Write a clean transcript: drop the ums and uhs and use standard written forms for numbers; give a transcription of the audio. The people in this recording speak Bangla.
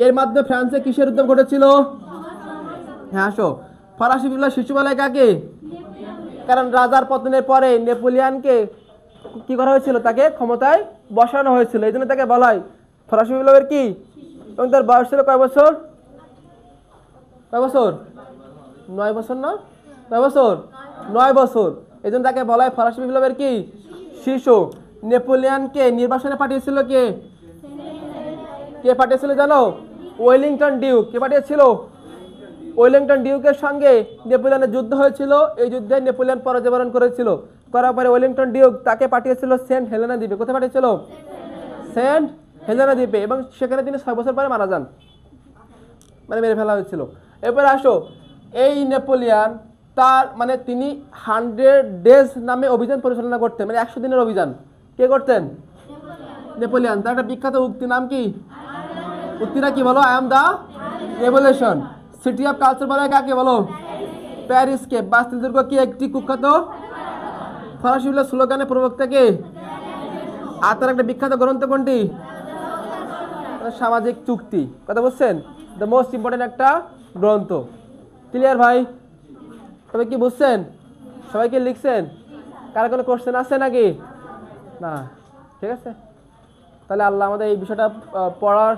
এর মাধ্যমে ফ্রান্সে কিসের উদ্যম ঘটেছিল? হ্যাঁ আসো, ফরাসি বিপ্লব শিশু বলে কাকে? কারণ রাজার পতনের পরে নেপোলিয়ানকে কি করা হয়েছিল? তাকে ক্ষমতায় বসানো হয়েছিল, এই জন্য তাকে বলা হয় ফরাসি বিপ্লবের কি। এবং তার বয়স ছিল কয় বছর? কয় বছর? 9 বছর না? কয় বছর? 9 বছর। এই জন্য তাকে বলা হয় ফরাসি বিপ্লবের কি শিশু। নেপোলিয়ানকে নির্বাসনে পাঠিয়েছিল কে? কে পাঠিয়েছিল জানো? Wellington Duke. কে পাঠিয়েছিল? ওয়েলিংটন ডিউকের সঙ্গে নেপোলিয়নের যুদ্ধ হয়েছিল। এই যুদ্ধে নেপোলিয়ন পরাজয়বরণ করেছিল। করার পরে ওয়েলিংটন ডিউক তাকে পাঠিয়েছিল সেন্ট হেলেনা দ্বীপে। কোথায় পাঠিয়েছিল? সেন্ট হেলেনা দ্বীপে। এবং সেখানে তিনি 6 বছর পরে মারা যান, মানে মেরে ফেলা হয়েছিল। এরপর আসো, এই নেপোলিয়ান তার মানে তিনি 100 ডেজ নামে অভিযান পরিচালনা করতেন, মানে 100 দিনের অভিযান। কে করতেন? নেপোলিয়ান। তার একটা বিখ্যাত উক্তি, নাম কি? উক্তিটা কি বলো? I am the revolution. City of culture বলে কাকে বলো? প্যারিসকে। বাস্তিল দুর্গ কি একটি কুখ্যাত ফরাসি স্লোগানের প্রবক্তা কে? আর তার একটা বিখ্যাত গ্রন্থ কোনটি? সামাজিক চুক্তি। কথা বলছেন? দ্য মোস্ট ইম্পর্টেন্ট একটা গ্রন্থ। ক্লিয়ার ভাই? তবে কি বুঝছেন? সবাই কি লিখছেন? কার কোনো কোশ্চেন আছে নাকি? না, ঠিক আছে। তাহলে আল্লাহ আমাদের এই বিষয়টা পড়ার